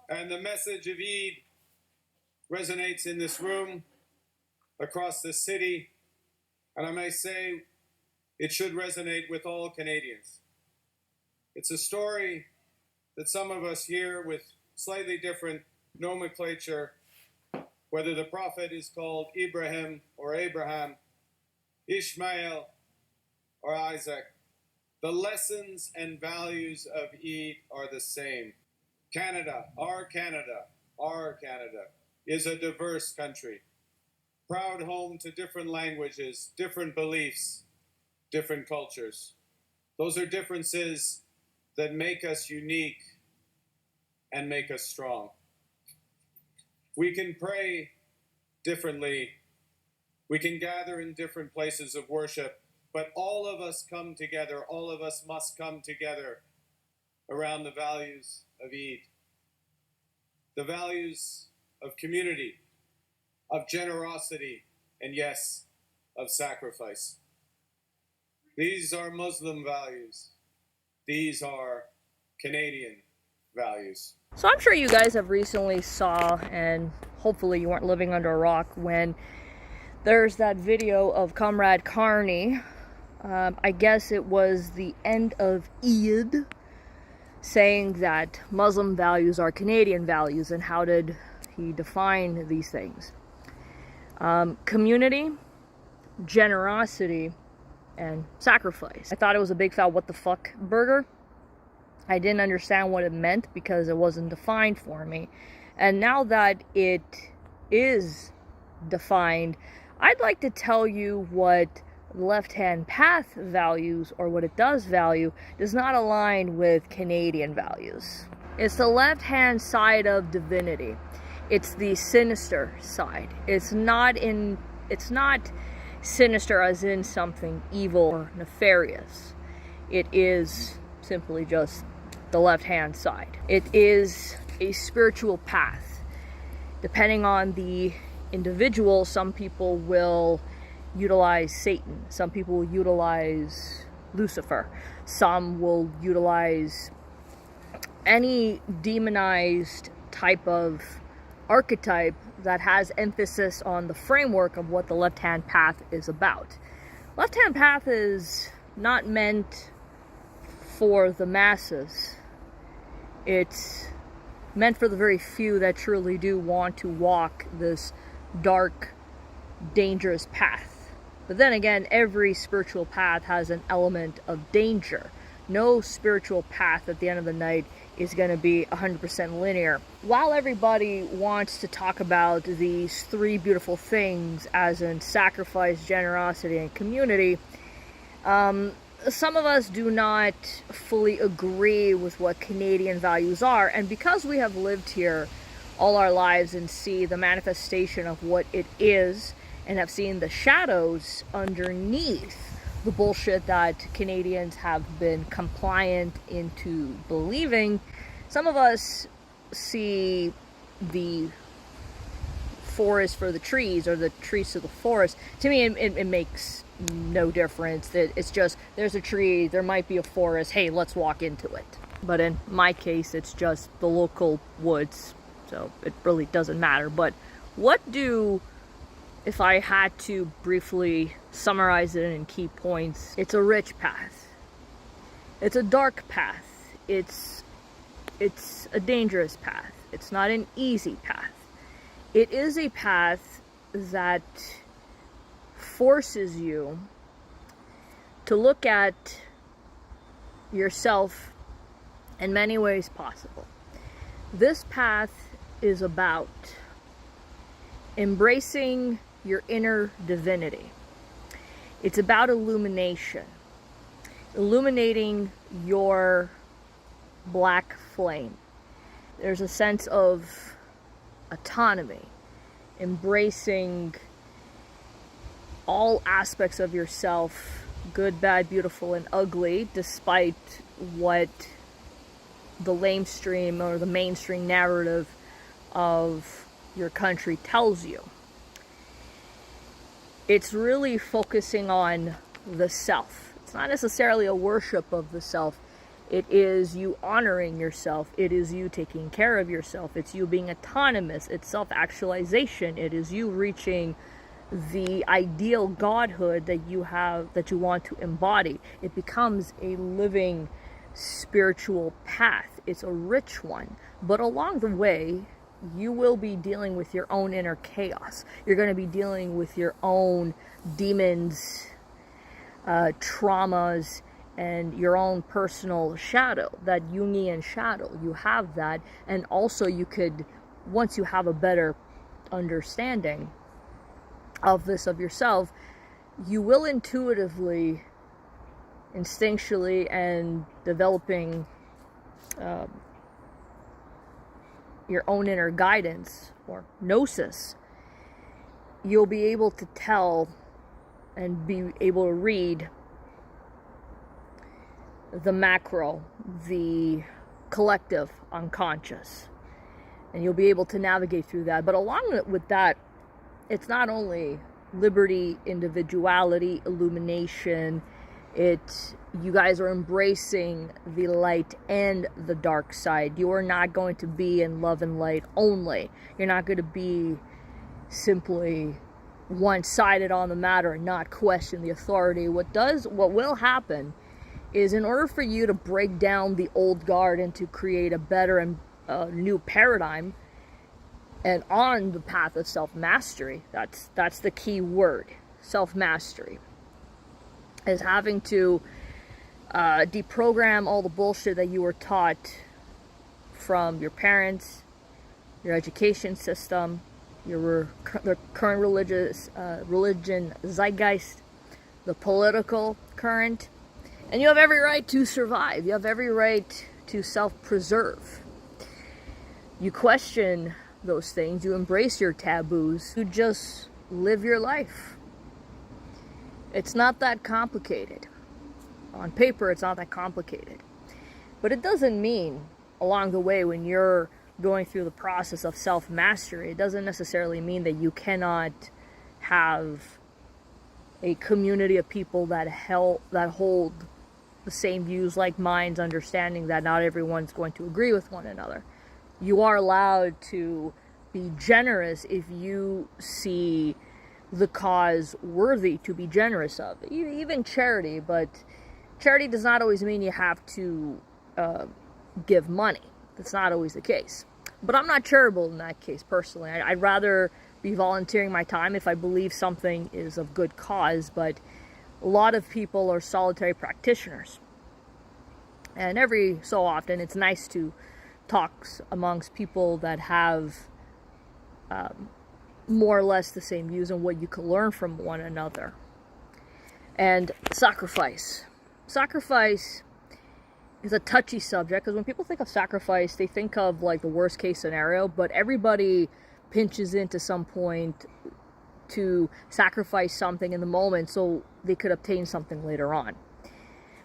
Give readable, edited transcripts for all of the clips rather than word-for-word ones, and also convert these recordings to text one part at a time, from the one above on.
And the message of Eid resonates in this room, across the city, and I may say it should resonate with all Canadians. It's a story that some of us hear with slightly different nomenclature, whether the prophet is called Ibrahim or Abraham, Ishmael or Isaac. The lessons and values of Eid are the same. Canada, our Canada, is a diverse country, proud home to different languages, different beliefs, different cultures. Those are differences that make us unique and make us strong. We can pray differently, we can gather in different places of worship, but all of us come together, all of us must come together around the values of Eid. The values of community, of generosity, and yes, of sacrifice. These are Muslim values. These are Canadian values. So I'm sure you guys have recently saw, and hopefully you weren't living under a rock, when there's that video of Comrade Carney. I guess it was the end of Eid, saying that Muslim values are Canadian values, and how did he define these things? Community, generosity, and sacrifice. I thought it was a big fat what the fuck burger. I didn't understand what it meant because it wasn't defined for me. And now that it is defined, I'd like to tell you what left-hand path values, or what it does value, does not align with Canadian values. It's the left-hand side of divinity. It's the sinister side. It's not sinister as in something evil or nefarious. It is simply just the left-hand side. It is a spiritual path. Depending on the individual, some people will utilize Satan, some people will utilize Lucifer, some will utilize any demonized type of archetype that has emphasis on the framework of what the left-hand path is about. Left-hand path is not meant for the masses. It's meant for the very few that truly do want to walk this dark, dangerous path. But then again, every spiritual path has an element of danger. No spiritual path at the end of the night is going to be 100% linear. While everybody wants to talk about these three beautiful things, as in sacrifice, generosity, and community, some of us do not fully agree with what Canadian values are. And because we have lived here all our lives and see the manifestation of what it is, and have seen the shadows underneath the bullshit that Canadians have been compliant into believing, some of us see the forest for the trees, or the trees to the forest. To me, it makes no difference. It's just, there's a tree, there might be a forest, hey, let's walk into it. But in my case, it's just the local woods, so it really doesn't matter. But if I had to briefly summarize it in key points, it's a rich path. It's a dark path. It's a dangerous path. It's not an easy path. It is a path that forces you to look at yourself in many ways possible. This path is about embracing your inner divinity. It's about illumination. Illuminating your black flame. There's a sense of autonomy. Embracing all aspects of yourself, good, bad, beautiful, and ugly, despite what the lamestream or the mainstream narrative of your country tells you. It's really focusing on the self. It's not necessarily a worship of the self. It is you honoring yourself. It is you taking care of yourself. It's you being autonomous. It's self-actualization. It is you reaching the ideal godhood that you have, that you want to embody. It becomes a living spiritual path. It's a rich one. But along the way, you will be dealing with your own inner chaos. You're going to be dealing with your own demons, traumas, and your own personal shadow, that Jungian shadow. You have that, and also you could, once you have a better understanding of this of yourself, you will intuitively, instinctually, and developing your own inner guidance or gnosis, you'll be able to tell and be able to read the macro, the collective unconscious, and you'll be able to navigate through that. But along with that, it's not only liberty, individuality, illumination, you guys are embracing the light and the dark side. You are not going to be in love and light only. You're not going to be simply one-sided on the matter and not question the authority. What will happen is, in order for you to break down the old guard and to create a better and new paradigm, and on the path of self-mastery, that's the key word, self-mastery, is having to deprogram all the bullshit that you were taught from your parents, your education system, the current religion zeitgeist, the political current. And you have every right to survive. You have every right to self-preserve. You question those things. You embrace your taboos. You just live your life. It's not that complicated. On paper, it's not that complicated. But it doesn't mean, along the way, when you're going through the process of self-mastery, it doesn't necessarily mean that you cannot have a community of people that hold the same views, like minds, understanding that not everyone's going to agree with one another. You are allowed to be generous if you see the cause worthy to be generous of. Even charity, but charity does not always mean you have to give money. That's not always the case. But I'm not charitable in that case, personally. I'd rather be volunteering my time if I believe something is of good cause, but a lot of people are solitary practitioners. And every so often, it's nice to talk amongst people that have more or less the same views and what you can learn from one another. And sacrifice. Sacrifice is a touchy subject, because when people think of sacrifice, they think of like the worst case scenario, but everybody pinches into some point to sacrifice something in the moment so they could obtain something later on.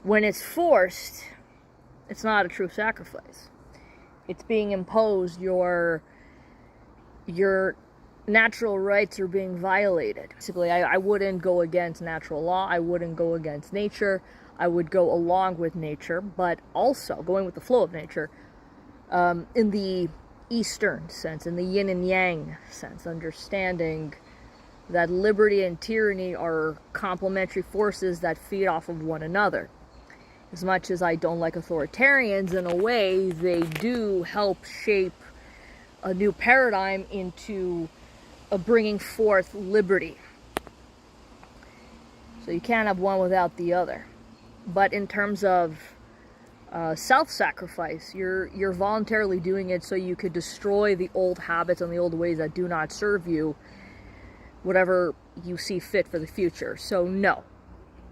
When it's forced, it's not a true sacrifice. It's being imposed. Your natural rights are being violated. Basically, I wouldn't go against natural law. I wouldn't go against nature. I would go along with nature, but also going with the flow of nature, in the Eastern sense, in the yin and yang sense, understanding that liberty and tyranny are complementary forces that feed off of one another. As much as I don't like authoritarians, in a way, they do help shape a new paradigm into bringing forth liberty. So you can't have one without the other. But in terms of self-sacrifice, you're voluntarily doing it so you could destroy the old habits and the old ways that do not serve you, whatever you see fit for the future. So no,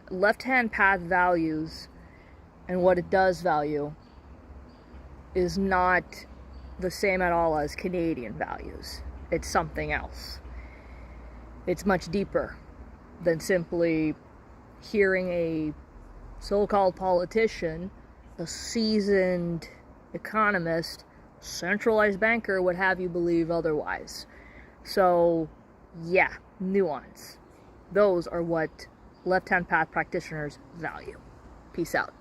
left-hand path values and what it does value is not the same at all as Canadian values. It's something else. It's much deeper than simply hearing a so-called politician, a seasoned economist, centralized banker would have you believe otherwise. So, yeah, nuance. Those are what left-hand path practitioners value. Peace out.